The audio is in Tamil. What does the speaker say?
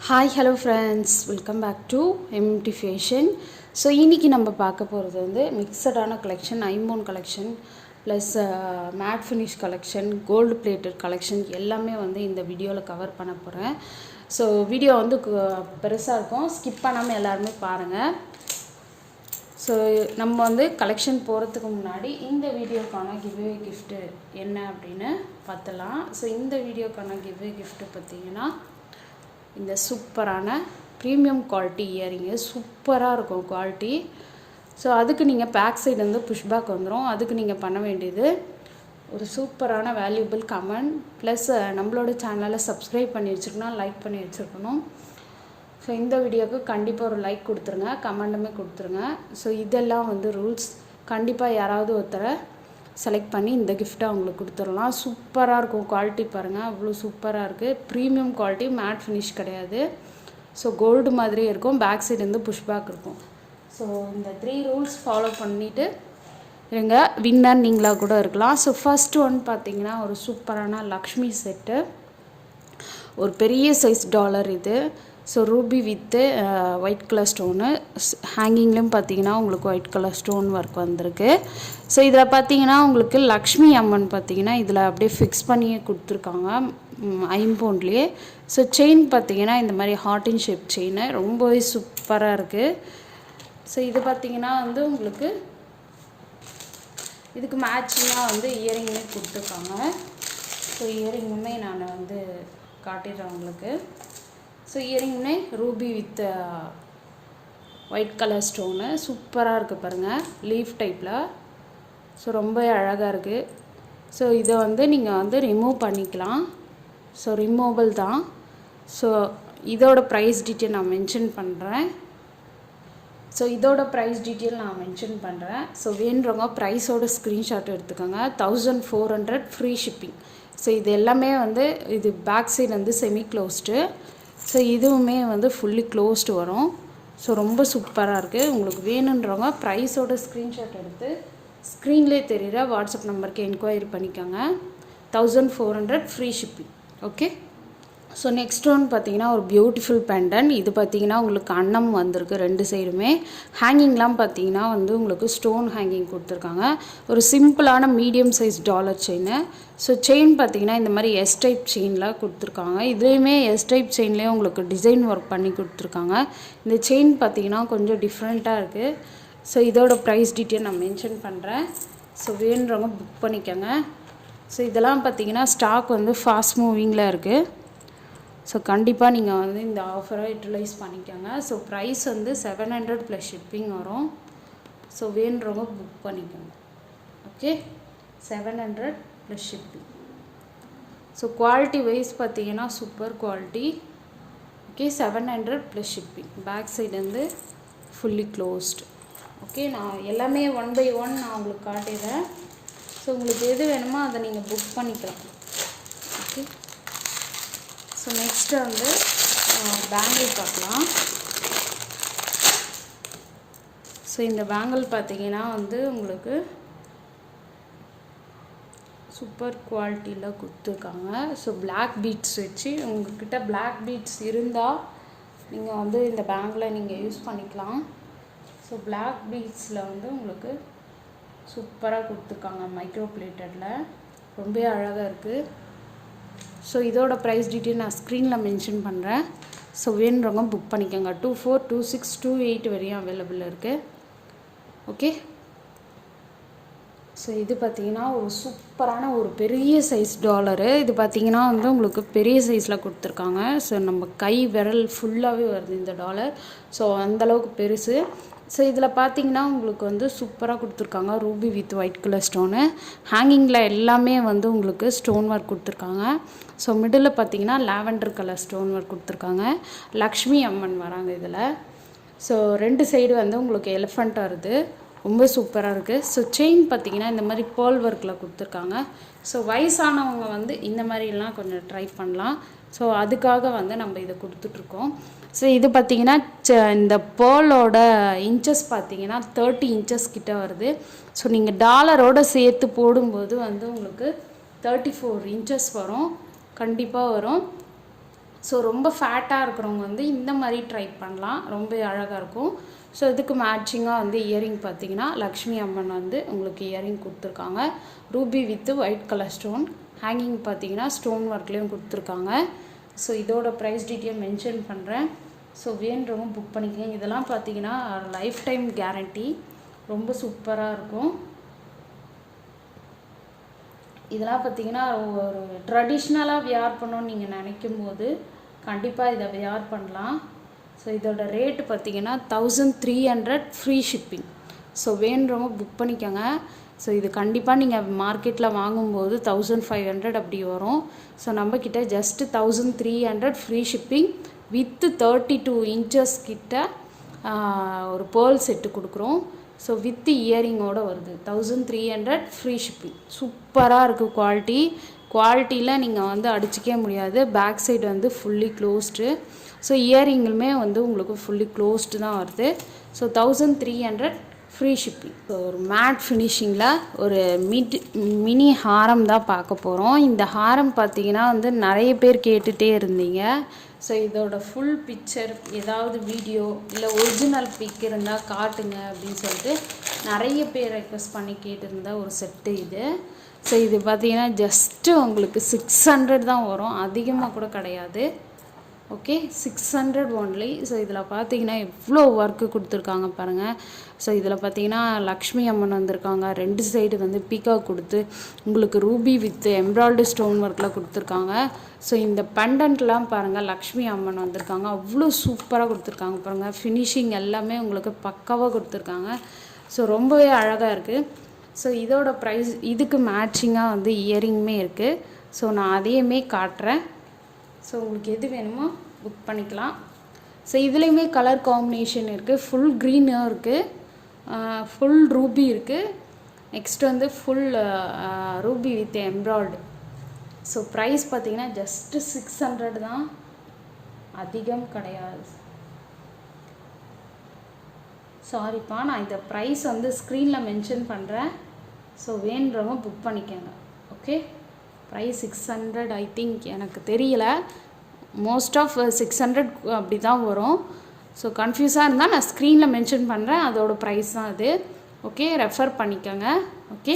Hi, hello friends, welcome back to MT Fashion. So இன்னைக்கு நம்ம பார்க்க போகிறது வந்து மிக்சடான collection, Impon collection plus matte finish collection, gold plated collection எல்லாமே வந்து இந்த வீடியோவில் கவர் பண்ண போகிறேன். ஸோ வீடியோ வந்து பெருசாக இருக்கும், ஸ்கிப் பண்ணாமல் எல்லாருமே பாருங்கள். ஸோ நம்ம வந்து கலெக்ஷன் போகிறதுக்கு முன்னாடி இந்த வீடியோக்கான கிவ்வே கிஃப்ட்டு என்ன அப்படின்னு பார்த்தலாம். ஸோ இந்த வீடியோக்கான கிவ்வே கிஃப்ட்டு பார்த்திங்கன்னா இந்த சூப்பரான ப்ரீமியம் குவாலிட்டி இயரிங்கு, சூப்பராக இருக்கும் குவாலிட்டி. ஸோ அதுக்கு நீங்கள் பேக் சைடு வந்து புஷ்பேக் வந்துடும். அதுக்கு நீங்கள் பண்ண வேண்டியது ஒரு சூப்பரான வேல்யூபிள் கமெண்ட் ப்ளஸ் நம்மளோட சேனலில் சப்ஸ்கிரைப் பண்ணி வச்சுருக்கணும், லைக் பண்ணி வச்சுருக்கணும். ஸோ இந்த வீடியோவுக்கு கண்டிப்பாக ஒரு லைக் கொடுத்துருங்க, கமெண்ட்டுமே கொடுத்துருங்க. ஸோ இதெல்லாம் வந்து ரூல்ஸ். கண்டிப்பாக யாராவது ஒருத்தரை செலக்ட் பண்ணி இந்த கிஃப்ட்டை அவங்களுக்கு கொடுத்துடலாம். சூப்பராக இருக்கும் குவாலிட்டி, பாருங்கள் அவ்வளோ சூப்பராக இருக்குது. ப்ரீமியம் குவாலிட்டி, மேட் ஃபினிஷ் கிடையாது. ஸோ கோல்டு மாதிரியே இருக்கும், பேக் சைடு வந்து புஷ்பேக் இருக்கும். ஸோ இந்த 3 ரூல்ஸ் ஃபாலோ பண்ணிவிட்டு இருங்க, வின்னர் நீங்களாக கூட இருக்கலாம். ஸோ ஃபர்ஸ்ட் ஒன் பார்த்திங்கன்னா ஒரு சூப்பரான லக்ஷ்மி செட்டு, ஒரு பெரிய சைஸ் டாலர் இது. So ruby with white colour stone, ஹேங்கிங்லேயும் பார்த்தீங்கன்னா உங்களுக்கு ஒயிட் கலர் ஸ்டோன் ஒர்க் வந்திருக்கு. ஸோ இதில் பார்த்தீங்கன்னா உங்களுக்கு லக்ஷ்மி அம்மன் பார்த்தீங்கன்னா இதில் அப்படியே ஃபிக்ஸ் பண்ணியே கொடுத்துருக்காங்க ஐம்போன்லேயே. ஸோ செயின் பார்த்தீங்கன்னா இந்த மாதிரி ஹார்டின் ஷேப் செயின் ரொம்பவே சூப்பராக இருக்குது. ஸோ இது பார்த்தீங்கன்னா வந்து உங்களுக்கு இதுக்கு மேட்சிங்காக வந்து இயரிங்குமே கொடுத்துருக்காங்க. ஸோ இயரிங்குமே நான் வந்து காட்டிடுறேன் உங்களுக்கு. ஸோ இயரிங்குமே ruby with white colour stone சூப்பராக இருக்குது பாருங்கள், லீஃப் டைப்பில். ஸோ ரொம்ப அழகாக இருக்குது. ஸோ இதை வந்து நீங்கள் வந்து ரிமூவ் பண்ணிக்கலாம். ஸோ ரிமூவபிள் தான். ஸோ இதோட ப்ரைஸ் டீட்டெயில் நான் மென்ஷன் பண்ணுறேன். ஸோ வேணுறவங்க ப்ரைஸோட ஸ்க்ரீன்ஷாட் எடுத்துக்கோங்க. 1400 ஃப்ரீ ஷிப்பிங். ஸோ இது எல்லாமே வந்து இது பேக் சைடு வந்து செமி க்ளோஸ்டு. ஸோ இதுவுமே வந்து ஃபுல்லி க்ளோஸ்டு வரும். ஸோ ரொம்ப சூப்பராக இருக்குது. உங்களுக்கு வேணுன்றவங்க ப்ரைஸோட ஸ்க்ரீன்ஷாட் எடுத்து ஸ்க்ரீன்லேயே தெரிகிற வாட்ஸ்அப் நம்பருக்கு என்கொயரி பண்ணிக்கோங்க. 1400 free shipping. Okay. So next one பார்த்தீங்கன்னா ஒரு பியூட்டிஃபுல் பெண்டன்ட். இது பார்த்தீங்கன்னா உங்களுக்கு அன்னம் வந்திருக்கு ரெண்டு சைடுமே. ஹேங்கிங்லாம் பார்த்தீங்கன்னா வந்து உங்களுக்கு ஸ்டோன் ஹேங்கிங் கொடுத்துருக்காங்க. ஒரு சிம்பிளான medium size dollar chain. So chain பார்த்தீங்கன்னா இந்த மாதிரி எஸ் டைப் செயினில் கொடுத்துருக்காங்க. இதுலேயுமே எஸ் டைப் செயின்லேயே உங்களுக்கு டிசைன் ஒர்க் பண்ணி கொடுத்துருக்காங்க. இந்த செயின் பார்த்தீங்கன்னா கொஞ்சம் டிஃப்ரெண்ட்டாக இருக்குது. ஸோ இதோட ப்ரைஸ் டீட்டெயில் நான் மென்ஷன் பண்ணுறேன். ஸோ வேணுறவங்க புக் பண்ணிக்கோங்க. ஸோ இதெல்லாம் பார்த்தீங்கன்னா ஸ்டாக் வந்து ஃபாஸ்ட் மூவிங்கில் இருக்குது. ஸோ கண்டிப்பாக நீங்கள் வந்து இந்த ஆஃபரை யூட்டிலைஸ் பண்ணிக்கோங்க. ஸோ ப்ரைஸ் வந்து 700 ப்ளஸ் ஷிப்பிங் வரும். ஸோ வேணுறவங்க புக் பண்ணிக்கோங்க. Okay, 700 plus shipping. So quality wise பார்த்தீங்கன்னா super quality. Okay, 700 plus shipping. Back side வந்து ஃபுல்லி க்ளோஸ்டு. ஓகே, நான் எல்லாமே 1 by 1 நான் உங்களுக்கு காட்டிடுறேன். ஸோ உங்களுக்கு எது வேணுமோ அதை நீங்கள் புக் பண்ணிக்கலாம். ஓகே. ஸோ நெக்ஸ்ட்டு வந்து பேங்கிள் பார்க்கலாம். ஸோ இந்த பேங்கிள் பார்த்தீங்கன்னா வந்து உங்களுக்கு சூப்பர் குவாலிட்டியில் கொடுத்துருக்காங்க. ஸோ பிளாக் பீட்ஸ் வச்சு, உங்கள்கிட்ட பிளாக் பீட்ஸ் இருந்தால் நீங்கள் வந்து இந்த பேங்கிளை நீங்கள் யூஸ் பண்ணிக்கலாம். ஸோ பிளாக் பீட்ஸில் வந்து உங்களுக்கு சூப்பராக கொடுத்துருக்காங்க மைக்ரோ பிளேட்டடில், ரொம்ப அழகாக இருக்குது. ஸோ இதோட ப்ரைஸ் டீட்டெயில் நான் ஸ்க்ரீனில் மென்ஷன் பண்ணுறேன். ஸோ வேணுறவங்க புக் பண்ணிக்கோங்க. 24, 26, 28 வரையும் அவைலபிள் இருக்குது. ஓகே. ஸோ இது பார்த்திங்கன்னா ஒரு சூப்பரான ஒரு பெரிய சைஸ் டாலரு. இது பார்த்திங்கன்னா வந்து உங்களுக்கு பெரிய சைஸில் கொடுத்துருக்காங்க. ஸோ நம்ம கை விரல் ஃபுல்லாகவே வருது இந்த டாலர். ஸோ அந்தளவுக்கு பெருசு. ஸோ இதில் பார்த்தீங்கன்னா உங்களுக்கு வந்து சூப்பராக கொடுத்துருக்காங்க ruby with white colour stone. ஹேங்கிங்கில் எல்லாமே வந்து உங்களுக்கு ஸ்டோன் ஒர்க் கொடுத்துருக்காங்க. ஸோ மிடில் பார்த்தீங்கன்னா லாவெண்டர் கலர் ஸ்டோன் ஒர்க் கொடுத்துருக்காங்க. லக்ஷ்மி அம்மன் வராங்க இதில். ஸோ ரெண்டு சைடு வந்து உங்களுக்கு எலிஃபண்ட் வருது, ரொம்ப சூப்பராக இருக்குது. ஸோ செயின் பார்த்தீங்கன்னா இந்த மாதிரி பேர்ல் ஒர்க்கில் கொடுத்துருக்காங்க. ஸோ வயசானவங்க வந்து இந்த மாதிரிலாம் கொஞ்சம் ட்ரை பண்ணலாம். ஸோ அதுக்காக வந்து நம்ம இதை கொடுத்துட்ருக்கோம். ஸோ இது பார்த்திங்கன்னா இந்த பேர்லோட இன்ச்சஸ் பார்த்திங்கன்னா 30 இன்ச்சஸ் கிட்ட வருது. ஸோ நீங்கள் டாலரோடு சேர்த்து போடும்போது வந்து உங்களுக்கு 34 இன்ச்சஸ் வரும், கண்டிப்பாக வரும். ஸோ ரொம்ப ஃபேட்டாக இருக்கிறவங்க வந்து இந்த மாதிரி ட்ரை பண்ணலாம், ரொம்ப அழகாக இருக்கும். ஸோ இதுக்கு மேட்சிங்காக வந்து இயரிங் பார்த்தீங்கன்னா லக்ஷ்மி அம்மன் வந்து உங்களுக்கு இயரிங் கொடுத்துருக்காங்க. Ruby with white colour stone. Hanging பார்த்தீங்கன்னா ஸ்டோன் ஒர்க்லேயும் கொடுத்துருக்காங்க. ஸோ இதோட ப்ரைஸ் டீட்டெயில் மென்ஷன் பண்ணுறேன். ஸோ வேணுறவங்க புக் பண்ணிக்கோங்க. இதெல்லாம் பார்த்தீங்கன்னா லைஃப் டைம் கேரண்டி, ரொம்ப சூப்பராக இருக்கும். இதெல்லாம் பார்த்தீங்கன்னா ஒரு ட்ரெடிஷ்னலாக வியர் பண்ணணும்னு நீங்கள் நினைக்கும் போது கண்டிப்பாக இதை வியர் பண்ணலாம். ஸோ இதோட ரேட்டு பார்த்தீங்கன்னா 1300 ஃப்ரீ ஷிப்பிங். ஸோ வேணுறவங்க புக் பண்ணிக்கோங்க. ஸோ இது கண்டிப்பாக நீங்கள் மார்க்கெட்டில் வாங்கும்போது 1500 அப்படி வரும். ஸோ நம்மக்கிட்ட just 1300 free shipping with 32 inches கிட்ட ஒரு பேர்ல் செட்டு கொடுக்குறோம். ஸோ வித் இயரிங்கோடு வருது. 1300 ஃப்ரீ ஷிப்பிங். சூப்பராக இருக்குது குவாலிட்டியில் நீங்கள் வந்து அடிச்சிக்கவே முடியாது. பேக் சைடு வந்து ஃபுல்லி க்ளோஸ்டு. ஸோ இயரிங்குமே வந்து உங்களுக்கு ஃபுல்லி க்ளோஸ்டு தான் வருது. So 1300 free shipping. ஸோ ஒரு மேட் ஃபினிஷிங்கில் ஒரு மினி ஹாரம் தான் பார்க்க போகிறோம். இந்த ஹாரம் பார்த்தீங்கன்னா வந்து நிறைய பேர் கேட்டுகிட்டே இருந்தீங்க. ஸோ இதோட ஃபுல் பிக்சர் ஏதாவது வீடியோ இல்லை ஒரிஜினல் பிக் இருந்தால் காட்டுங்க அப்படின்னு சொல்லிட்டு நிறைய பேர் ரெக்வஸ்ட் பண்ணி கேட்டிருந்த ஒரு செட்டு இது. ஸோ இது பார்த்தீங்கன்னா ஜஸ்ட்டு உங்களுக்கு 600 தான் வரும், அதிகமாக கூட கிடையாது. Okay, 600 only. ஸோ இதில் பார்த்தீங்கன்னா எவ்வளோ ஒர்க்கு கொடுத்துருக்காங்க பாருங்கள். ஸோ இதில் பார்த்தீங்கன்னா லக்ஷ்மி அம்மன் வந்திருக்காங்க. 2 சைடு வந்து பீகாக் கொடுத்து உங்களுக்கு ரூபி வித் எம்ப்ராய்டரி ஸ்டோன் ஒர்க்கில் கொடுத்துருக்காங்க. ஸோ இந்த பெண்டன்ட்லாம் பாருங்கள், லக்ஷ்மி அம்மன் வந்திருக்காங்க. அவ்வளோ சூப்பராக கொடுத்துருக்காங்க பாருங்கள். ஃபினிஷிங் எல்லாமே உங்களுக்கு பக்காவாக கொடுத்துருக்காங்க. ஸோ ரொம்பவே அழகாக இருக்குது. ஸோ இதோட ப்ரைஸ் இதுக்கு மேட்சிங்காக வந்து இயரிங்குமே இருக்குது. ஸோ நான் அதையுமே காட்டுறேன். ஸோ உங்களுக்கு எது வேணுமோ புக் பண்ணிக்கலாம். ஸோ இதுலேயுமே கலர் காம்பினேஷன் இருக்குது. ஃபுல் க்ரீனும் இருக்குது, ஃபுல் ரூபி இருக்குது, நெக்ஸ்ட் வந்து full ruby with embroidery. So price பார்த்தீங்கன்னா ஜஸ்ட்டு 600 தான், அதிகம் கிடையாது. சாரிப்பா, நான் இந்த ப்ரைஸ் வந்து ஸ்க்ரீனில் மென்ஷன் பண்ணுறேன். ஸோ வேணுறவங்க புக் பண்ணிக்கோங்க. ஓகே, ப்ரைஸ் 600 ஐ திங்க், எனக்கு தெரியல, மோஸ்ட் ஆஃப் 600 அப்படி தான் வரும். ஸோ கன்ஃபியூஸாக இருந்தால் நான் ஸ்க்ரீனில் மென்ஷன் பண்ணுறேன், அதோட ப்ரைஸ் தான் அது. ஓகே, ரெஃபர் பண்ணிக்கோங்க. ஓகே.